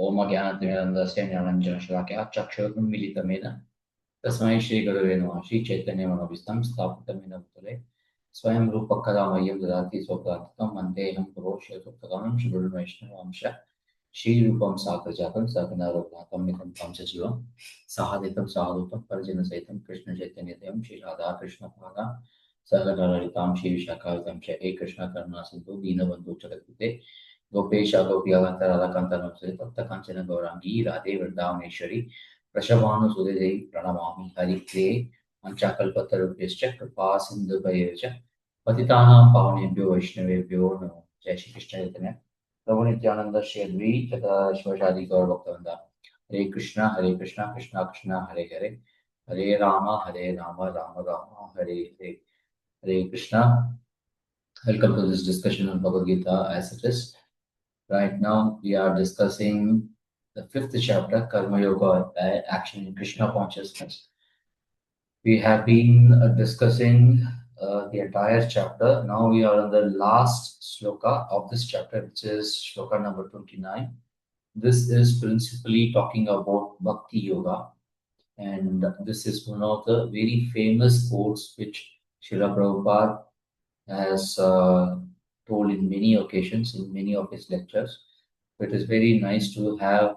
ओम ज्ञानतिमिरन्दस्य ज्ञानञ्जनशलाकया चक्षुरुन्मीलितमेन तस्मै श्रीगुरवे नमः। श्रीचैतन्यमनोभीष्टं स्थापितं येन भूतले स्वयं रूपकदा मह्यं ददाति स्वप्राप्तं वन्देऽहं पुरोषयतुक्तगमनं श्रीगुरुवैष्णवांश श्रीरूपं साग्रजातं सहगणा रघुनाथं नितं तं सजीवं सहादितं साधुतं परिजनसहितं कृष्णचैतन्यदेवं श्रीराधाकृष्णपादा सहगणा ललितां श्रीविशाखावितं च हे कृष्णकरुणासिन्धु दीनबन्धु जगद्गुरुते गोपेश गोपिकान्त राधाकान्त नमस्ते तप्त कांचन गौरांगी राधे वृंदावनेश्वरी वृषभानुसुते देवी प्रणमामि हरिप्रिये पंचाकल्पतरुभ्यश्च कृपा सिन्धुभ्यश्च पतितानां पावनेभ्यो वैष्णवेभ्यो नमो। जय श्री कृष्ण चैतन्य प्रभु नित्यानंद श्री अद्वैत तथा शिवशादि गौर भक्तवृंदा। हरे कृष्णा कृष्णा कृष्णा हरे हरे हरे राम राम राम हरे हरे। हरे Krishna. Welcome to this discussion on Bhagavad Gita as it is. Right now, we are discussing the fifth chapter, Karma Yoga, Action in Krishna Consciousness. We have been discussing the entire chapter. Now we are on the last sloka of this chapter, which is sloka number 29. This is principally talking about Bhakti Yoga, and this is one of the very famous quotes which Srila Prabhupada has told in many occasions in many of his lectures. It is very nice to have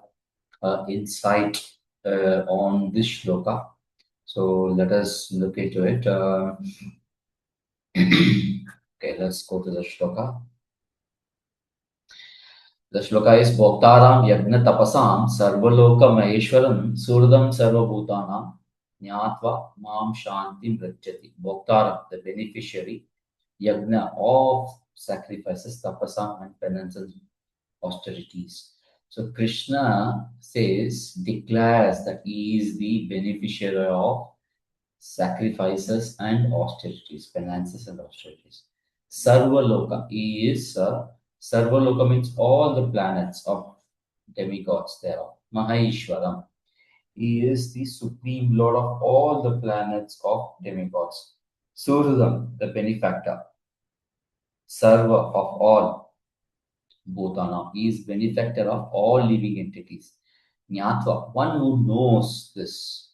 insight on this shloka. So let us look into it. Okay, let's go to the shloka. The shloka is Bhoktaram Yagna Tapasam Sarvaloka Maheshwaram Surdam Sarvabhutanam Nyatva Mam Shantim Rajyati. Bhoktaram, the beneficiary, Yagna of sacrifices, Tapasam and penances, austerities. So Krishna says, declares that he is the beneficiary of sacrifices and austerities, penances and austerities. Sarvaloka, he is Sarvaloka means all the planets of demigods thereof. Maheshwaram, he is the supreme lord of all the planets of demigods. Suradam, the benefactor. Sarva of all. Bhutana, he is benefactor of all living entities. Nyatva, one who knows this.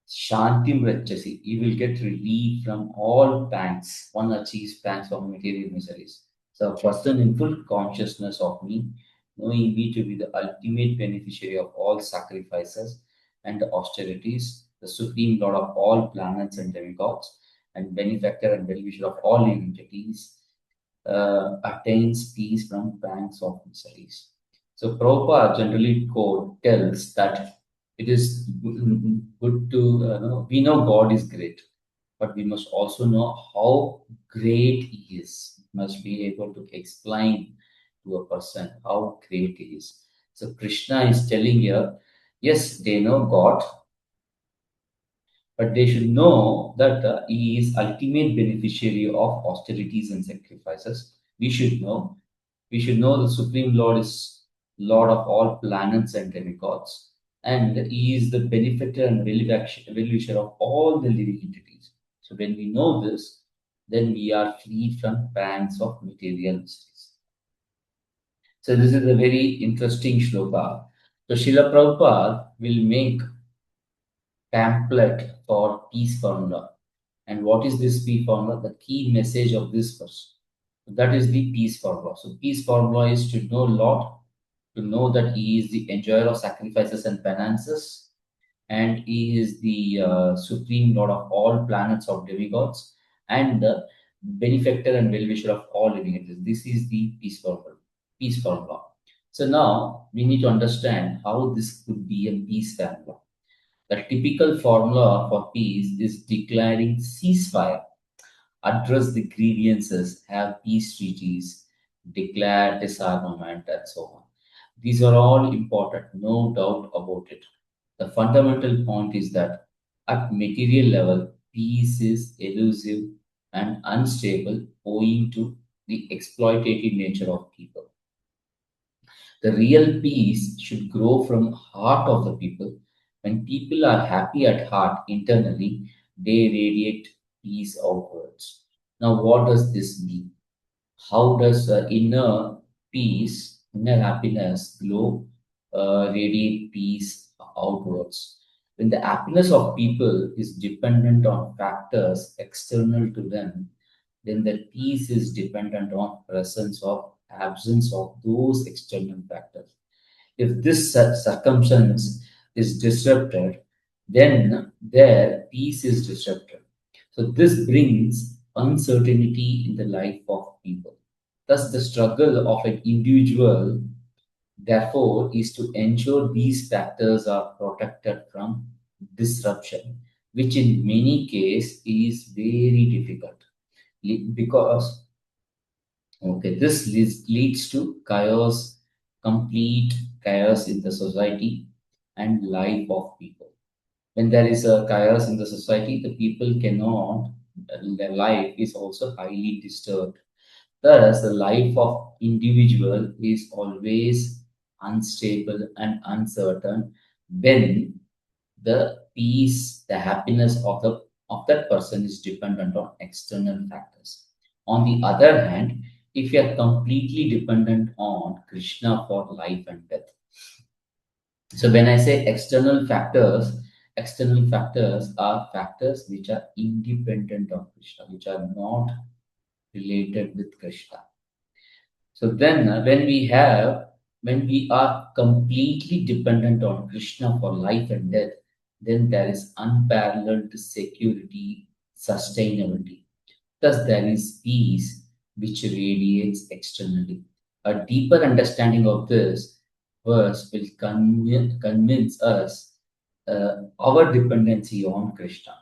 Shantim Rachasi, he will get relief from all pangs. One achieves pangs of material miseries. So, a person in full consciousness of me, knowing me to be the ultimate beneficiary of all sacrifices and austerities, the supreme lord of all planets and demigods, and benefactor and beneficiary of all living entities, attains peace from pangs of miseries. So Prabhupada generally tells that it is good to know, we know God is great, but we must also know how great He is. We must be able to explain to a person how great He is. So Krishna is telling here, yes, they know God, but they should know that he is ultimate beneficiary of austerities and sacrifices. We should know the supreme lord is lord of all planets and demigods, and he is the benefactor and well-wisher of all the living entities. So when we know this, then we are freed from pangs of material miseries. So this is a very interesting shloka. So Srila Prabhupada will make pamphlet for peace formula. And what is this peace formula? The key message of this verse. That is the peace formula. So peace formula is to know Lord, to know that He is the enjoyer of sacrifices and penances, and He is the supreme Lord of all planets of demigods, and the benefactor and well-wisher of all living entities. This is the peace formula. Peace formula. So now we need to understand how this could be a peace formula. The typical formula for peace is declaring ceasefire, address the grievances, have peace treaties, declare disarmament, and so on. These are all important, no doubt about it. The fundamental point is that at material level, peace is elusive and unstable owing to the exploitative nature of people. The real peace should grow from heart of the people. When people are happy at heart internally, they radiate peace outwards. Now, what does this mean? How does inner peace inner happiness glow, radiate peace outwards. When the happiness of people is dependent on factors external to them, then the peace is dependent on presence or absence of those external factors. If this circumstance is disrupted, then their peace is disrupted. So this brings uncertainty in the life of people. Thus, the struggle of an individual, therefore, is to ensure these factors are protected from disruption, which in many cases is very difficult because this leads to chaos, complete chaos in the society and life of people. When there is a chaos in the society, the people cannot, their life is also highly disturbed. Thus, the life of individual is always unstable and uncertain when the peace, the happiness of that person is dependent on external factors. On the other hand, if you are completely dependent on Krishna for life and death, so when I say external factors are factors which are independent of Krishna, which are not related with Krishna. So then, when we are completely dependent on Krishna for life and death, then there is unparalleled security, sustainability. Thus, there is peace which radiates externally. A deeper understanding of this verse will convince us our dependency on Krishna.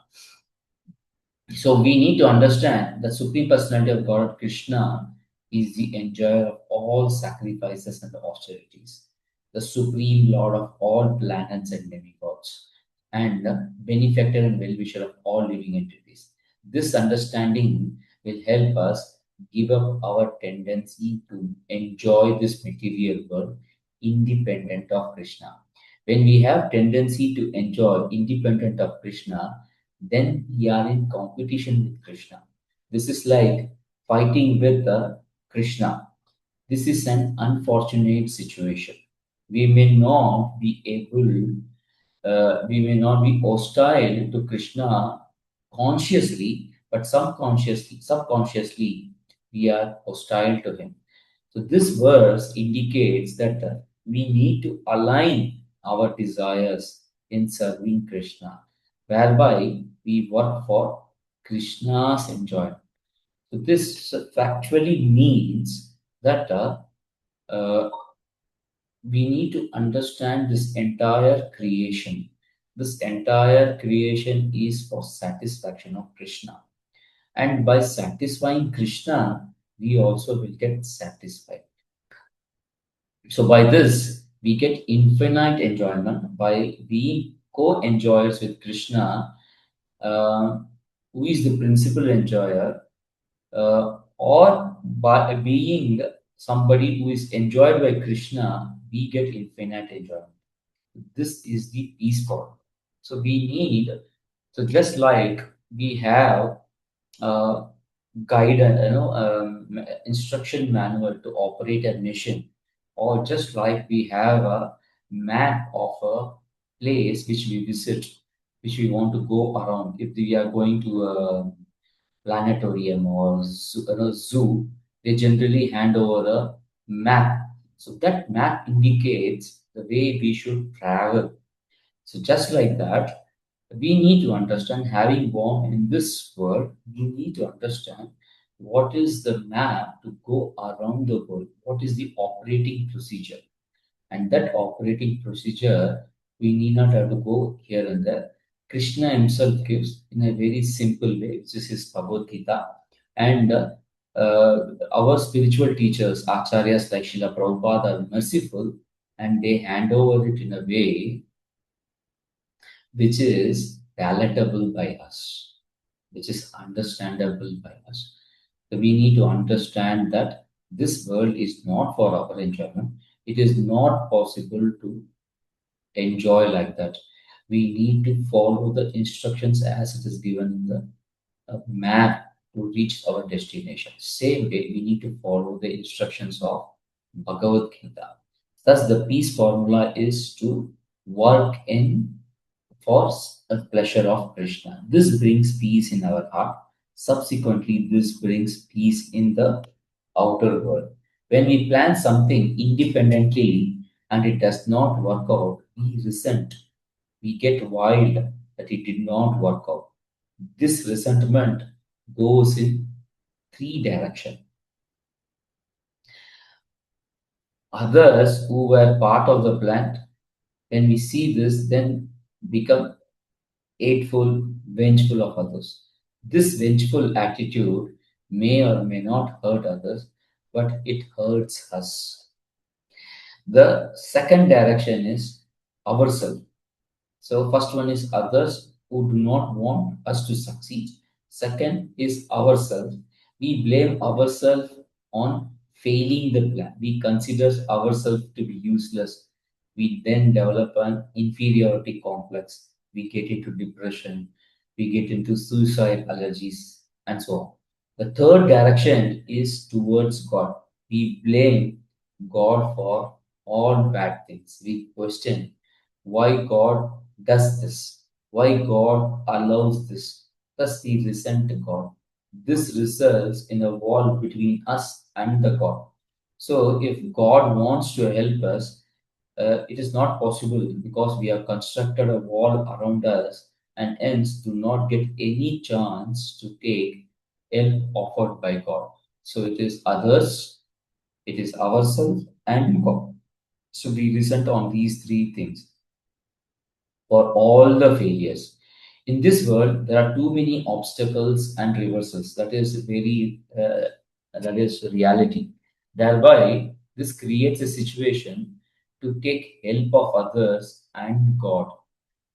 So we need to understand the Supreme Personality of God, Krishna, is the enjoyer of all sacrifices and austerities, the Supreme Lord of all planets and demigods, and the benefactor and well-wisher of all living entities. This understanding will help us give up our tendency to enjoy this material world independent of Krishna. When we have tendency to enjoy independent of Krishna, then we are in competition with Krishna. This is like fighting with Krishna. This is an unfortunate situation. We may not be able, we may not be hostile to Krishna consciously, but subconsciously, we are hostile to him. So this verse indicates that we need to align our desires in serving Krishna, whereby we work for Krishna's enjoyment. So this factually means that uh, we need to understand this entire creation. This entire creation is for satisfaction of Krishna. And by satisfying Krishna, we also will get satisfied. So by this, we get infinite enjoyment by being co-enjoyers with Krishna, uh, who is the principal enjoyer, or by being somebody who is enjoyed by Krishna, we get infinite enjoyment. This is the peace form. So we need, so just like we have uh, guidance, instruction manual to operate a machine, or just like we have a map of a place which we visit, which we want to go around. If we are going to a planetarium or zoo, they generally hand over a map. So that map indicates the way we should travel. So just like that, we need to understand, having born in this world, we need to understand what is the map to go around the world, what is the operating procedure. And that operating procedure, we need not have to go here and there. Krishna himself gives in a very simple way, which is his Bhagavad Gita. And our spiritual teachers, acharyas like Srila Prabhupada, are merciful, and they hand over it in a way which is palatable by us, which is understandable by us. So we need to understand that this world is not for our enjoyment. It is not possible to enjoy like that. We need to follow the instructions as it is given in the map to reach our destination. Same way, we need to follow the instructions of Bhagavad Gita. Thus, the peace formula is to work in for a pleasure of Krishna. This brings peace in our heart. Subsequently, this brings peace in the outer world. When we plan something independently and it does not work out, we resent. We get wild that it did not work out. This resentment goes in three directions. Others who were part of the plan, when we see this, then become hateful, vengeful of others. This vengeful attitude may or may not hurt others, but it hurts us. The second direction is ourselves. So first one is others who do not want us to succeed. Second is ourselves. We blame ourselves on failing the plan. We consider ourselves to be useless. We then develop an inferiority complex. We get into depression. We get into suicide allergies and so on. The third direction is towards God. We blame God for all bad things. We question why God does this, why God allows this. Thus, we resent God. This results in a wall between us and the God. So, if God wants to help us, it is not possible because we have constructed a wall around us and hence do not get any chance to take help offered by God. So, it is others, it is ourselves, and God. So, we resent on these three things for all the failures. In this world, there are too many obstacles and reversals. That is reality. Thereby, this creates a situation to take help of others and God.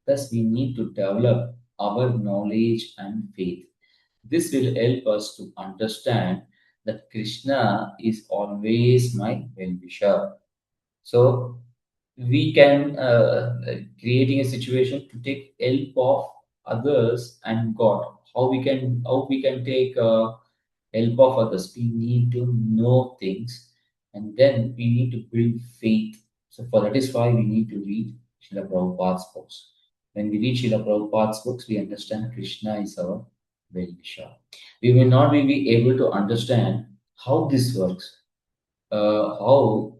Thus, we need to develop our knowledge and faith. This will help us to understand that Krishna is always my well-wisher. So we can creating a situation to take help of others and God. How we can take help of others? We need to know things, and then we need to build faith. So for that is why we need to read Srila Prabhupada's books. When we read Srila Prabhupada's books, we understand Krishna is our well-wisher. We may not be able to understand how this works, how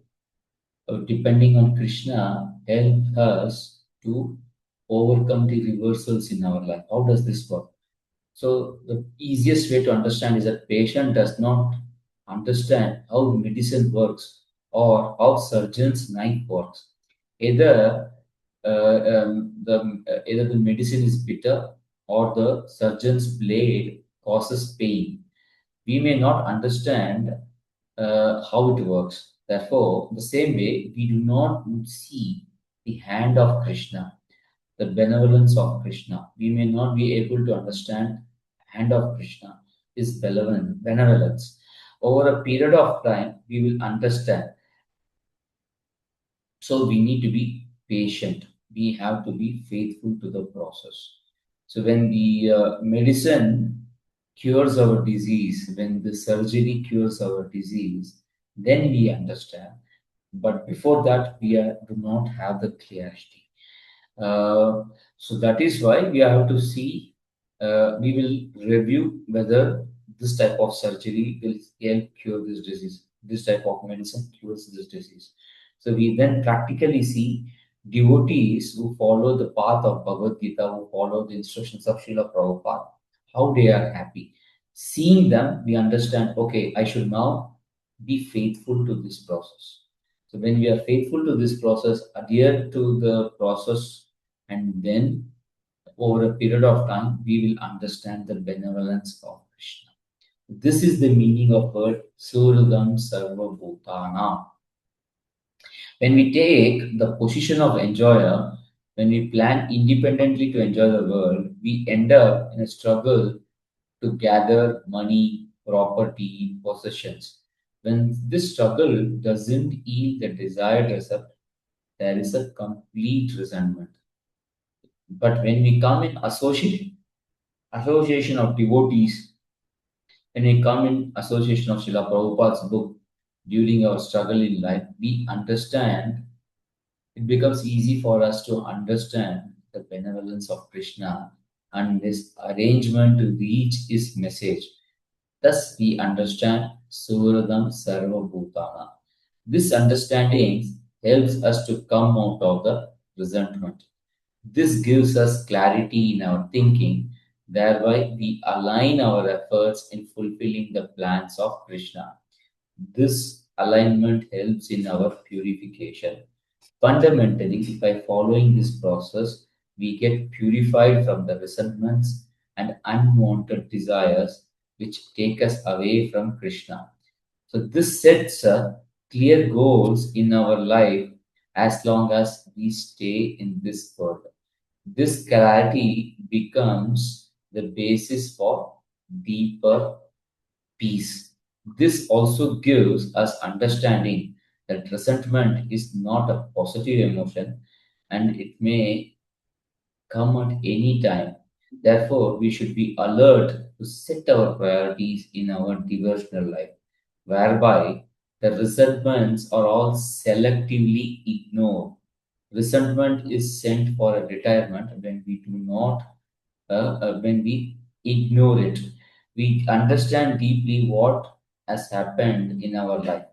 depending on Krishna help us to overcome the reversals in our life. How does this work? So the easiest way to understand is that patient does not understand how medicine works or how surgeon's knife works. Either either the medicine is bitter or the surgeon's blade causes pain. We may not understand how it works. Therefore, the same way, we do not see the hand of Krishna, the benevolence of Krishna. We may not be able to understand hand of Krishna, his benevolence. Over a period of time, we will understand. So we need to be patient. We have to be faithful to the process. So when the medicine cures our disease, when the surgery cures our disease, then we understand. But before that, do not have the clarity. Uh, so that is why we have to see, we will review whether this type of surgery will help cure this disease. This type of medicine cures this disease. So we then practically see devotees who follow the path of Bhagavad Gita, who follow the instructions of Srila Prabhupada, how they are happy. Seeing them, we understand, okay, I should now be faithful to this process. So when we are faithful to this process, adhere to the process, and then over a period of time, we will understand the benevolence of Krishna. This is the meaning of word Suradam Sarva Bhutana. When we take the position of enjoyer, when we plan independently to enjoy the world, we end up in a struggle to gather money, property, possessions. When this struggle doesn't yield the desired result, there is a complete resentment. But when we come in association of devotees, when we come in association of Srila Prabhupada's book, during our struggle in life, we understand, it becomes easy for us to understand the benevolence of Krishna and this arrangement to reach his message. Thus, we understand Suradam Sarva Bhutana. This understanding helps us to come out of the resentment. This gives us clarity in our thinking, thereby we align our efforts in fulfilling the plans of Krishna. This alignment helps in our purification. Fundamentally, by following this process, we get purified from the resentments and unwanted desires which take us away from Krishna. So, this sets clear goals in our life as long as we stay in this world. This clarity becomes the basis for deeper peace. This also gives us understanding that resentment is not a positive emotion and it may come at any time. Therefore, we should be alert to set our priorities in our devotional life, whereby the resentments are all selectively ignored. Resentment is sent for a retirement when we do not, when we ignore it. We understand deeply what has happened in our life.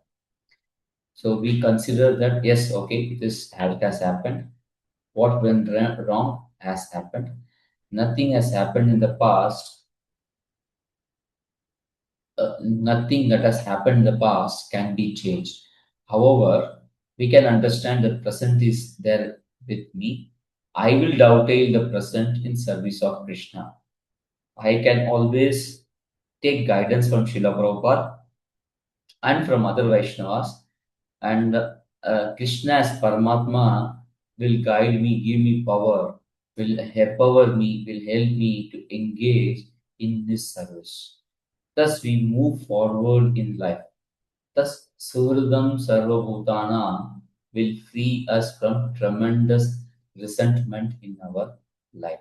So we consider that yes, okay, it has happened. What went wrong has happened. Nothing has happened in the past. Nothing that has happened in the past can be changed. However, we can understand that present is there with me. I will dovetail the present in service of Krishna. I can always take guidance from Srila Prabhupada and from other Vaishnavas. And Krishna as Paramatma will guide me, give me power, will empower me, will help me to engage in this service. Thus, we move forward in life. Thus, Suhridam Sarvabhutana will free us from tremendous resentment in our life.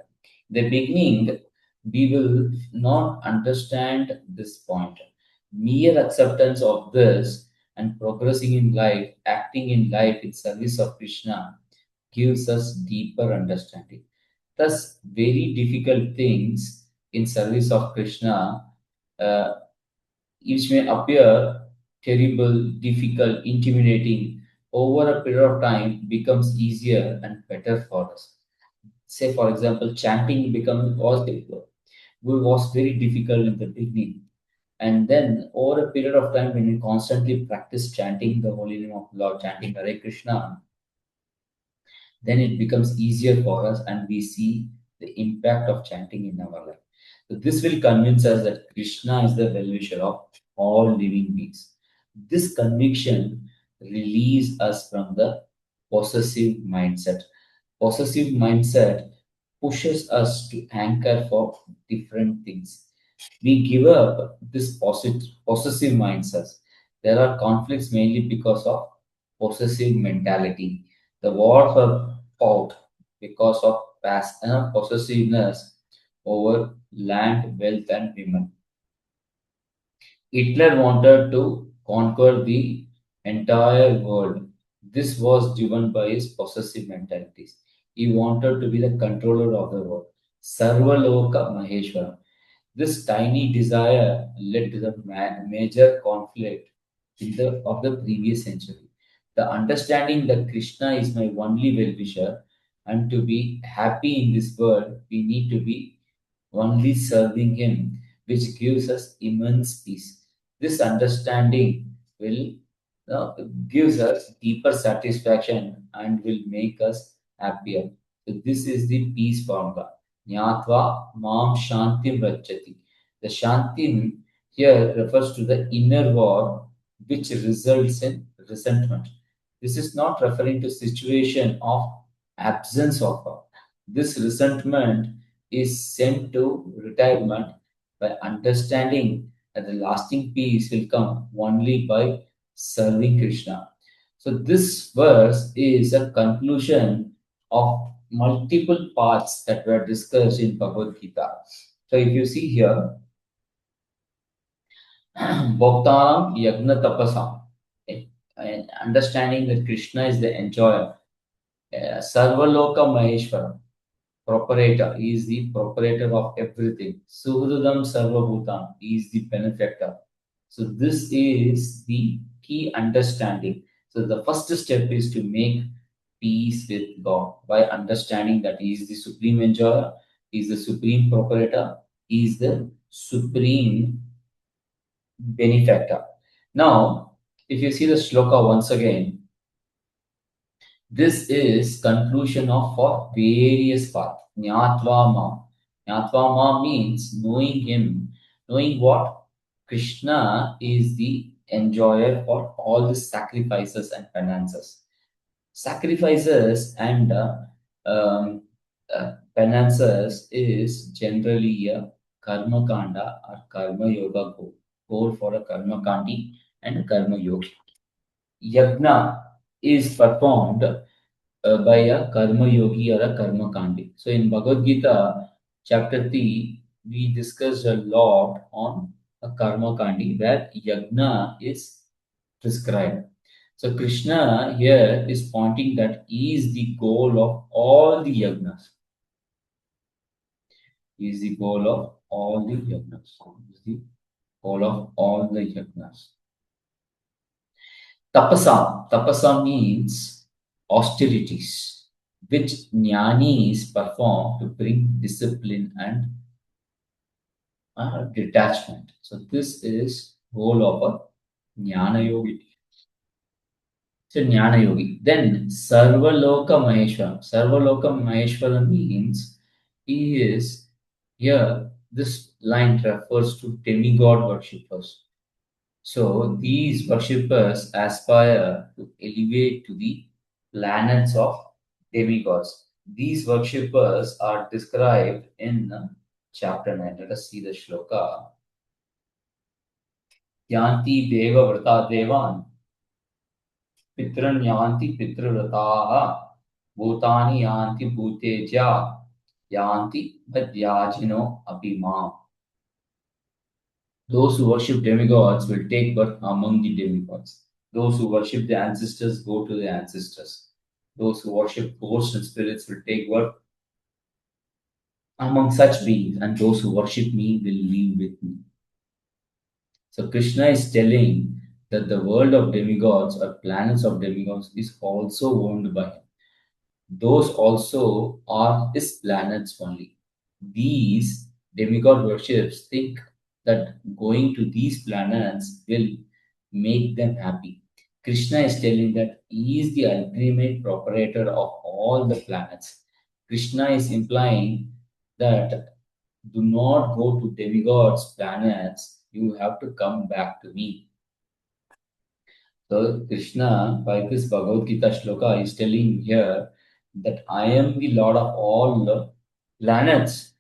The beginning, we will not understand this point. Mere acceptance of this and progressing in life, acting in life in service of Krishna, gives us deeper understanding. Thus, very difficult things in service of Krishna, uh, which may appear terrible, difficult, intimidating, over a period of time becomes easier and better for us. Say, for example, chanting was very difficult in the beginning. And then over a period of time, when we constantly practice chanting the holy name of Lord, chanting Hare Krishna, then it becomes easier for us and we see the impact of chanting in our life. So this will convince us that Krishna is the well-wisher of all living beings. This conviction relieves us from the possessive mindset. Possessive mindset pushes us to anchor for different things. We give up this possessive mindset. There are conflicts mainly because of possessive mentality. The wars are fought because of possessiveness over land, wealth, and women. Hitler wanted to conquer the entire world. This was driven by his possessive mentalities. He wanted to be the controller of the world. Sarvaloka Maheshwara. This tiny desire led to the major conflict of the previous century. The understanding that Krishna is my only well-wisher and to be happy in this world, we need to be only serving Him, which gives us immense peace. This understanding will gives us deeper satisfaction and will make us happier. So this is the peace formula. Jnatva mam shantim rachati. The shantim here refers to the inner war which results in resentment. This is not referring to situation of absence of war. This resentment is sent to retirement by understanding that the lasting peace will come only by serving Krishna. So this verse is a conclusion of multiple parts that were discussed in Bhagavad Gita. So if you see here, Bhaktanam Yagna Tapasam, and understanding that Krishna is the enjoyer. Sarvaloka Maheshwara, properator, he is the properator of everything. Suhridam Sarvabhutam, he is the benefactor. So this is the key understanding. So the first step is to make peace with God by understanding that he is the supreme enjoyer, he is the supreme properator, he is the supreme benefactor. Now, if you see the shloka once again, this is conclusion of for various path. Jnatva ma. Jnatva ma means knowing him. Knowing what? Krishna is the enjoyer for all the sacrifices and penances. Sacrifices and penances is generally a karma kanda or karma yoga goal for a karma kandi and a karma yogi. Yagna is performed by a karma yogi or a karma kandi. So in Bhagavad Gita, chapter 3, we discussed a lot on a karma kandi where yagna is prescribed. So Krishna here is pointing that he is the goal of all the yagnas. He is the goal of all the yagnas. He is the goal of all the yagnas. Tapasa means austerities, which jnanis perform to bring discipline and detachment. So this is goal of a jnana yogi. So jnana yogi. Then Sarvaloka Maheshwara. Sarvaloka Maheshwara means he is here. This line refers to demigod worshippers. So these worshippers aspire to elevate to the planets of demigods. These worshippers are described in chapter 9. Let us see the shloka. Yanti deva vrata devan pitran yanti pitravrataha bhutani yanti bhuteja yanti bhadyajino abhimam. Those who worship demigods will take birth among the demigods. Those who worship the ancestors go to the ancestors. Those who worship ghosts and spirits will take birth among such beings, and those who worship me will live with me. So Krishna is telling that the world of demigods or planets of demigods is also owned by him. Those also are his planets only. These demigod worships think that going to these planets will make them happy. Krishna is telling that he is the ultimate proprietor of all the planets. Krishna is implying that do not go to demigods' planets, you have to come back to me. So Krishna, by this Bhagavad Gita shloka, is telling here that I am the Lord of all the planets.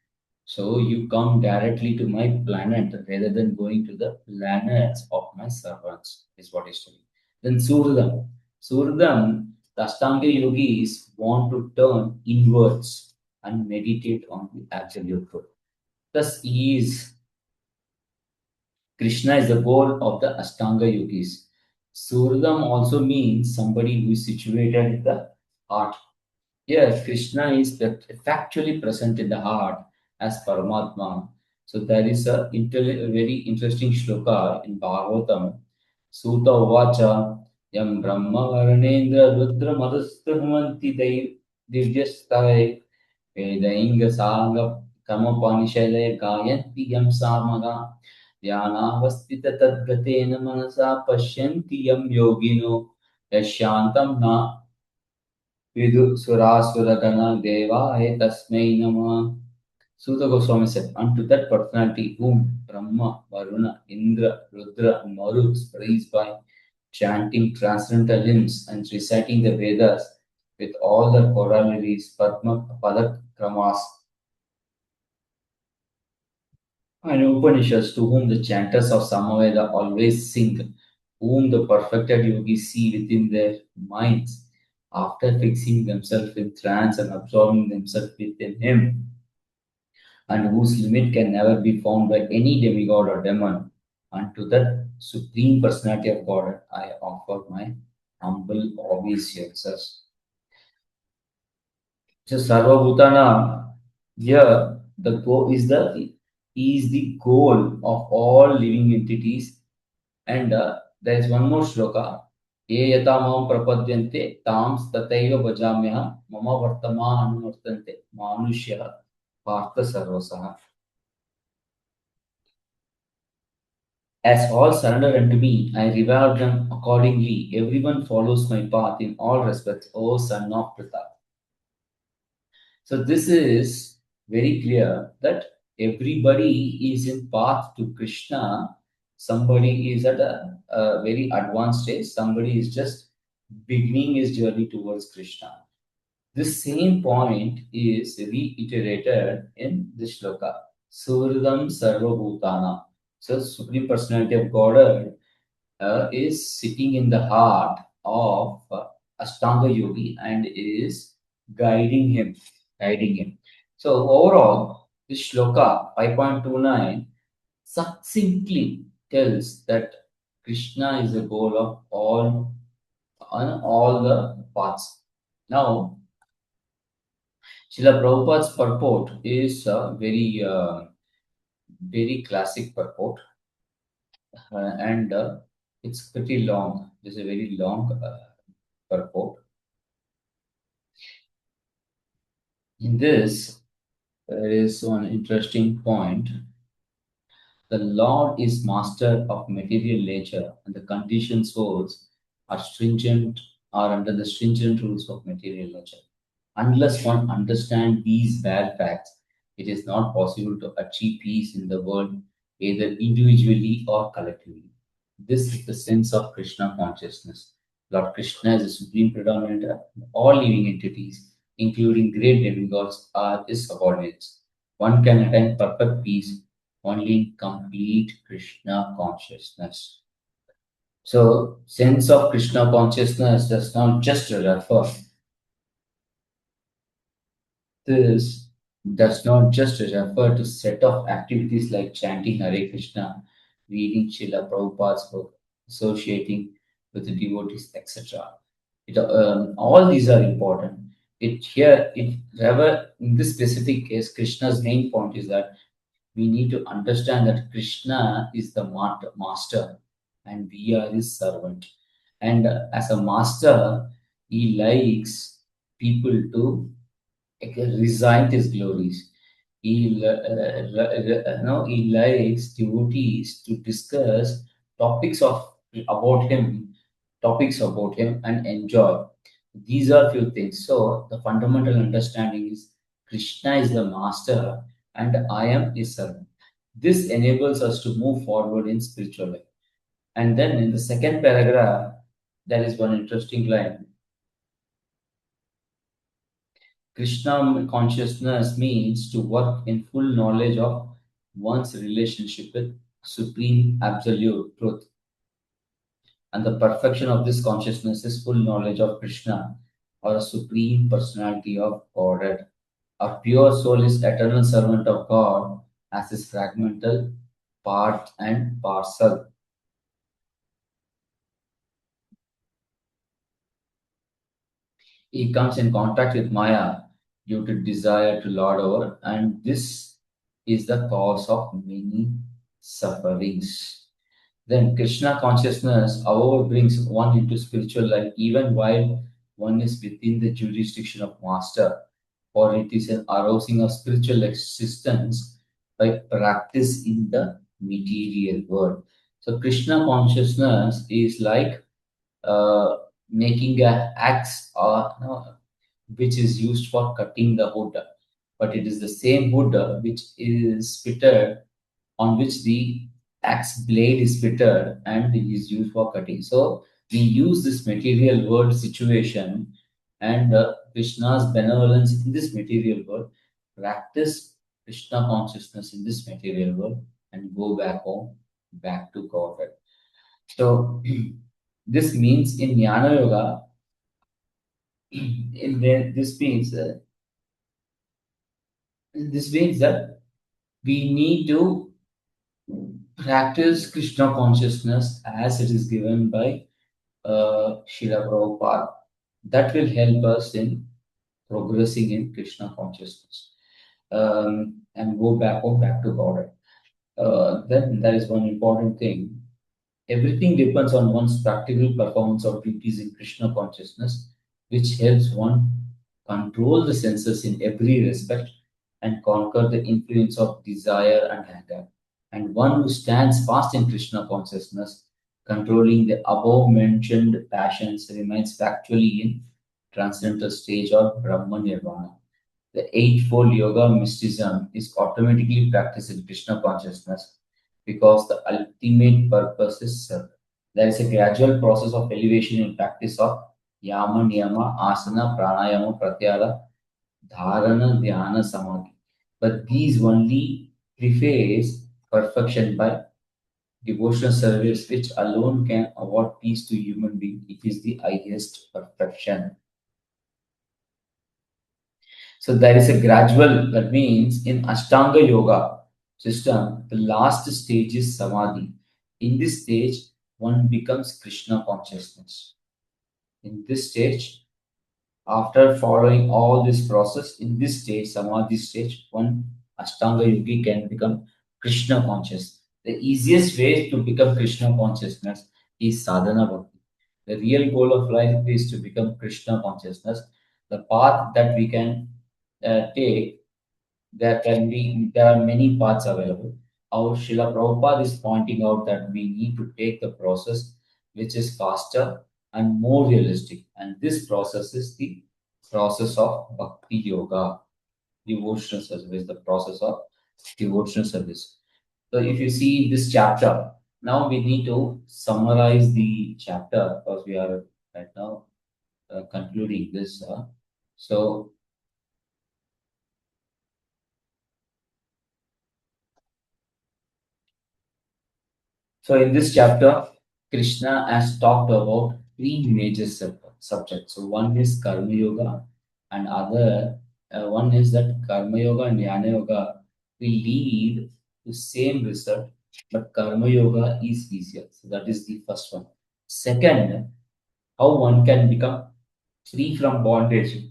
So you come directly to my planet rather than going to the planets of my servants, is what he's telling. Then Surdam. Surdam, the Ashtanga yogis want to turn inwards and meditate on the absolute truth. Thus, Krishna is the goal of the Ashtanga yogis. Surdam also means somebody who is situated in the heart. Yes, Krishna is factually present in the heart as Paramatma. So there is a very interesting shloka in Bhagavatam. Suta Uvacha Yam Brahma Varanendra Rudra Madhusturmanti Divyastai Vedainga Sanga Kamapanishale Gayanti Yam Samaga Dhyanavastita Tadgatena Manasa Pashyanti Yam Yogino Yashantam Na Vidu Surasura Devaya Tasmai Nama. Suta Goswami said, unto that personality whom Brahma, Varuna, Indra, Rudra, and Marut praised by chanting transcendental hymns and reciting the Vedas with all their corollaries, Padma, Padak, Kramas, and Upanishads, to whom the chanters of Samaveda always sing, whom the perfected yogis see within their minds, after fixing themselves in trance and absorbing themselves within him, and whose limit can never be found by any demigod or demon. Unto that Supreme Personality of God, I offer my humble obeisances. So Sarvabhutana, here the goal is the goal of all living entities. And there is one more shloka. Ye yata mam prapadyante tam tataiva bhajamyah mama vartama anuvartante manushya partha sarvasaha. As all surrender unto me, I reward them accordingly. Everyone follows my path in all respects, O son of Pritha. So this is very clear that everybody is in path to Krishna. Somebody is at a very advanced stage. Somebody is just beginning his journey towards Krishna. This same point is reiterated in this shloka. Suhridam Sarvabhutana. So Supreme Personality of Godhead is sitting in the heart of Ashtanga Yogi and is guiding him, guiding him. So overall, this shloka 5.29 succinctly tells that Krishna is the goal of all on all the paths. Now, Srila Prabhupada's purport is a very classic purport, and it's pretty long. It's a very long purport. In this, there is one interesting point. The Lord is master of material nature, and the conditioned souls are under the stringent rules of material nature. Unless one understands these bad facts, it is not possible to achieve peace in the world, either individually or collectively. This is the sense of Krishna consciousness. Lord Krishna is the supreme predominant of all living entities, including great demigods, are his subordinates. One can attain perfect peace only in complete Krishna consciousness. So, sense of Krishna consciousness does not just refer This does not just refer to set of activities like chanting Hare Krishna, reading Srila Prabhupada's book, associating with the devotees, etc. All these are important. In this specific case, Krishna's main point is that we need to understand that Krishna is the master and we are his servant. And as a master, he likes people to recite his glories. He likes devotees to discuss topics of about him, topics about him, and enjoy. These are few things. So the fundamental understanding is Krishna is the master, and I am his servant. This enables us to move forward in spiritual life. And then in the second paragraph, there is one interesting line. Krishna consciousness means to work in full knowledge of one's relationship with Supreme Absolute Truth. And the perfection of this consciousness is full knowledge of Krishna or a Supreme Personality of Godhead. A pure soul is eternal servant of God as his fragmental part and parcel. He comes in contact with Maya due to desire to lord over, and this is the cause of many sufferings. Then Krishna consciousness, however, brings one into spiritual life even while one is within the jurisdiction of master, for it is an arousing of spiritual existence by practice in the material world. So Krishna consciousness is like uh, making a axe or which is used for cutting the wood, but it is the same wood which is fitted on which the axe blade is fitted and is used for cutting. So we use this material world situation and Krishna's benevolence in this material world, practice Krishna consciousness in this material world, and go back home, back to Godhead. So this means in Jnana Yoga, this means that we need to practice Krishna consciousness as it is given by Srila Prabhupada. That will help us in progressing in Krishna consciousness and go back home, back to God. Then there is one important thing. Everything depends on one's practical performance of duties in Krishna consciousness, which helps one control the senses in every respect and conquer the influence of desire and anger. And one who stands fast in Krishna consciousness, controlling the above mentioned passions, remains factually in transcendental stage or Brahma Nirvana. The Eightfold Yoga mysticism is automatically practiced in Krishna consciousness because the ultimate purpose is served. There is a gradual process of elevation in practice of Yama, Niyama, Asana, Pranayama, Pratyahara, Dharana, Dhyana, Samadhi. But these only preface perfection by devotional service, which alone can award peace to human being. It is the highest perfection. So there is a gradual, that means in Ashtanga Yoga system, the last stage is Samadhi. In this stage, one becomes Krishna consciousness. In this stage, after following all this process, in this stage, Samadhi stage, one Ashtanga Yogi can become Krishna conscious. The easiest way to become Krishna consciousness is sadhana bhakti. The real goal of life is to become Krishna consciousness. The path that we can take, there are many paths available. Our Srila Prabhupada is pointing out that we need to take the process which is faster and more realistic. And this process is the process of Bhakti Yoga, devotional service, the process of devotional service. So if you see this chapter, now we need to summarize the chapter because we are right now concluding this. So So in this chapter, Krishna has talked about three major subjects. So one is Karma Yoga, and other one is that Karma Yoga and Jnana Yoga will lead to same result, but Karma Yoga is easier. So that is the first one. Second, how one can become free from bondage.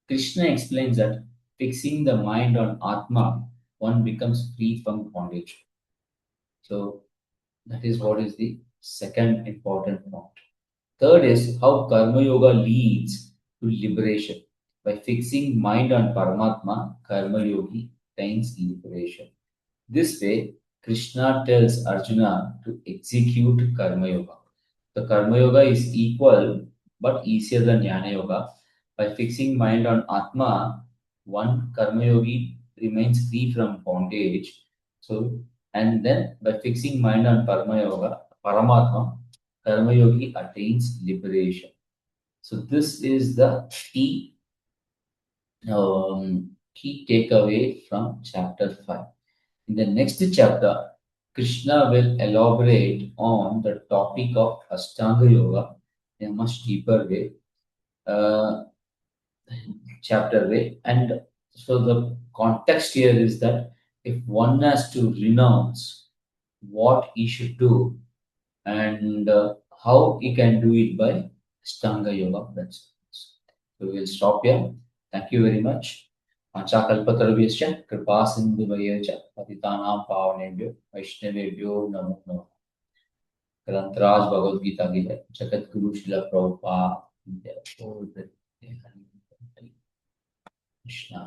Krishna explains that fixing the mind on Atma, one becomes free from bondage. So that is what is the second important point. Third is how Karma Yoga leads to liberation. By fixing mind on Paramatma, Karma Yogi attains liberation. This way, Krishna tells Arjuna to execute Karma Yoga. The Karma Yoga is equal but easier than Jnana Yoga. By fixing mind on Atma, one Karma Yogi remains free from bondage. So, and then by fixing mind on Paramatma, Karma Yogi attains liberation. So, this is the key takeaway from chapter 5. In the next chapter, Krishna will elaborate on the topic of Ashtanga Yoga in a much deeper way, uh, chapter way. And so the context here is that if one has to renounce what he should do and how he can do it by Ashtanga Yoga principles. So we'll stop here. Thank you very much. Panchakalpatarubhyascha kripa sindhuvaya patitanam pavanebhyo vaishnavebhyo namo namo. ग्रंथराज Bhagavad Gita की है जगत गुरु शिला प्रभुपाद कृष्णा